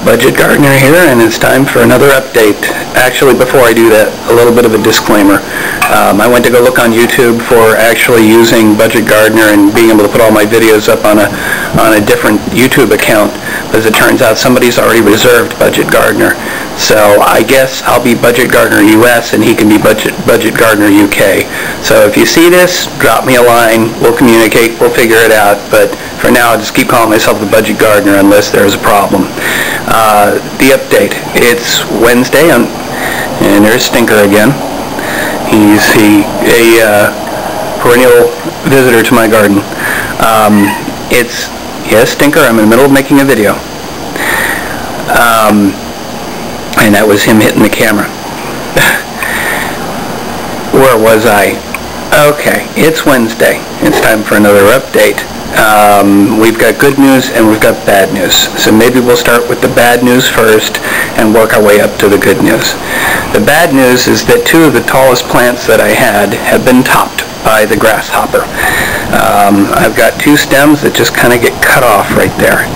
Budget Gardener here, and it's time for another update. Actually, before I do that, a little bit of a disclaimer. I went to go look on YouTube for actually using Budget Gardener and being able to put all my videos up on a different YouTube account, but as it turns out, somebody's already reserved Budget Gardener. So I guess I'll be Budget Gardener US and he can be Budget Gardener UK. So if you see this, drop me a line, we'll communicate, we'll figure it out, but for now I'll just keep calling myself the Budget Gardener unless there's a problem. The update, it's Wednesday, and there's Stinker again. He's a perennial visitor to my garden. Yes, Stinker, I'm in the middle of making a video. And that was him hitting the camera. Where was I? Okay, it's Wednesday. It's time for another update. We've got good news and we've got bad news. So maybe we'll start with the bad news first and work our way up to the good news. The bad news is that two of the tallest plants that I had have been topped by the grasshopper. I've got two stems that just kind of get cut off right there.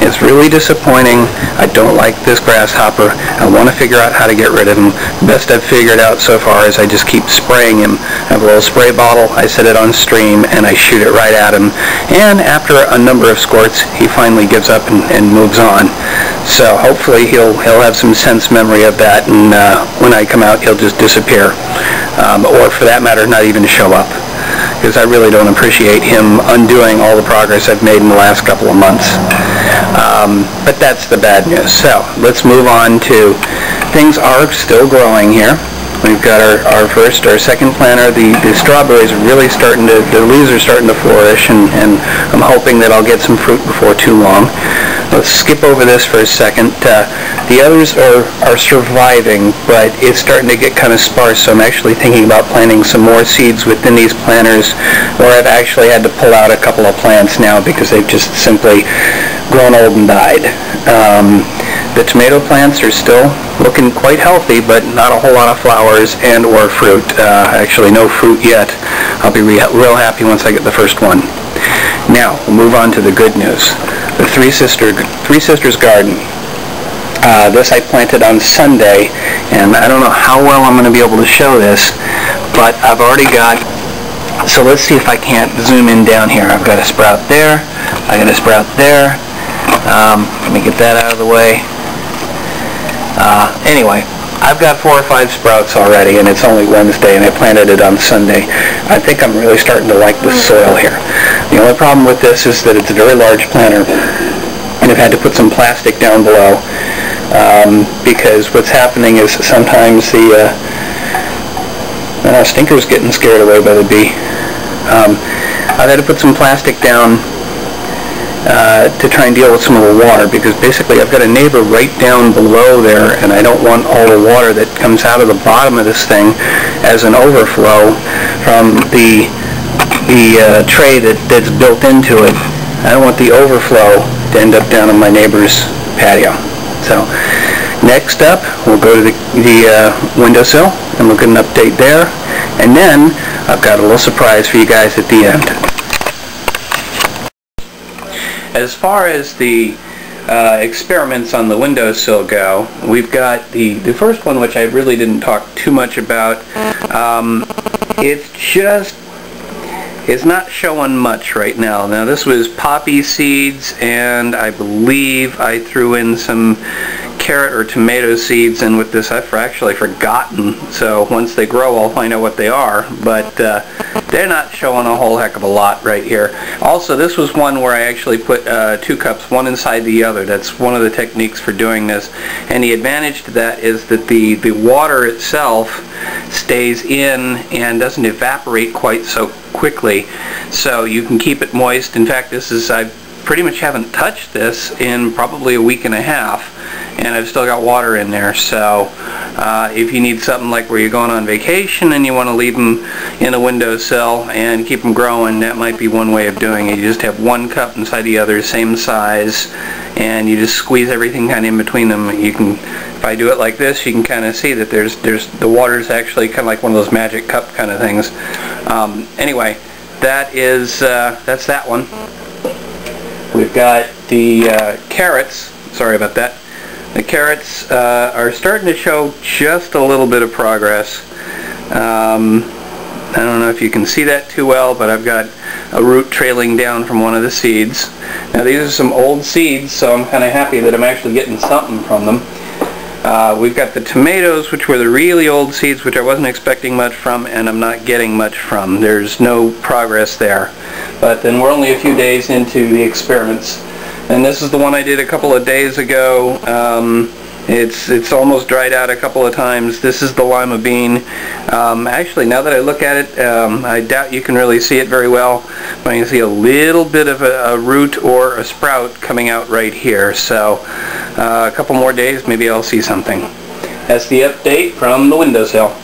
It's really disappointing. I don't like this grasshopper. I want to figure out how to get rid of him. The best I've figured out so far is I just keep spraying him. I have a little spray bottle, I set it on stream, and I shoot it right at him. And after a number of squirts, he finally gives up and moves on. So hopefully he'll have some sense memory of that, and when I come out, he'll just disappear. Or for that matter, not even show up. Because I really don't appreciate him undoing all the progress I've made in the last couple of months. But that's the bad news. So let's move on to things are still growing here. We've got our second planter. The strawberries are really starting to, the leaves are starting to flourish, and I'm hoping that I'll get some fruit before too long. Let's skip over this for a second. The others are surviving, but it's starting to get kind of sparse, so I'm actually thinking about planting some more seeds within these planters, or I've actually had to pull out a couple of plants now because they've just simply grown old and died. The tomato plants are still looking quite healthy, but not a whole lot of flowers and or fruit. Actually, no fruit yet. I'll be real happy once I get the first one. Now, we'll move on to the good news. The Three Sisters garden. This I planted on Sunday, and I don't know how well I'm going to be able to show this, but I've already got, so let's see if I can't zoom in down here. I've got a sprout there, I got a sprout there. Let me get that out of the way. Anyway, I've got 4 or 5 sprouts already, and it's only Wednesday, and I planted it on Sunday. I think I'm really starting to like the soil here. The only problem with this is that it's a very large planter, and I've had to put some plastic down below, because what's happening is sometimes the Stinker's getting scared away by the bee. I've had to put some plastic down to try and deal with some of the water, because basically I've got a neighbor right down below there, and I don't want all the water that comes out of the bottom of this thing as an overflow from the tray that's built into it. I don't want the overflow to end up down on my neighbor's patio. So next up, we'll go to the windowsill, and we'll get an update there, and then I've got a little surprise for you guys at the end. As far as the experiments on the windowsill go, we've got the first one, which I really didn't talk too much about. It's not showing much right now. Now this was poppy seeds, and I believe I threw in some carrot or tomato seeds in with this. I've actually forgotten, so once they grow I'll find out what they are, but they're not showing a whole heck of a lot right here. Also, this was one where I actually put 2 cups, one inside the other. That's one of the techniques for doing this, and the advantage to that is that the water itself stays in and doesn't evaporate quite so quickly, so you can keep it moist. In fact, I pretty much haven't touched this in probably a week and a half, and I've still got water in there. So if you need something like where you're going on vacation and you want to leave them in a windowsill and keep them growing, that might be one way of doing it. You just have 1 cup inside the other, same size, and you just squeeze everything kind of in between them. You can, if I do it like this, you can kind of see that there's the water's actually kind of like one of those magic cup kind of things. Anyway, that's that one. We've got the carrots. Sorry about that. The carrots are starting to show just a little bit of progress. I don't know if you can see that too well, but I've got a root trailing down from one of the seeds. Now these are some old seeds, so I'm kind of happy that I'm actually getting something from them. We've got the tomatoes, which were the really old seeds, which I wasn't expecting much from, and I'm not getting much from. There's no progress there. But then we're only a few days into the experiments. And this is the one I did a couple of days ago. It's almost dried out a couple of times. This is the lima bean. Actually, now that I look at it, I doubt you can really see it very well, but you can see a little bit of a root or a sprout coming out right here. So a couple more days, maybe I'll see something. That's the update from the windowsill.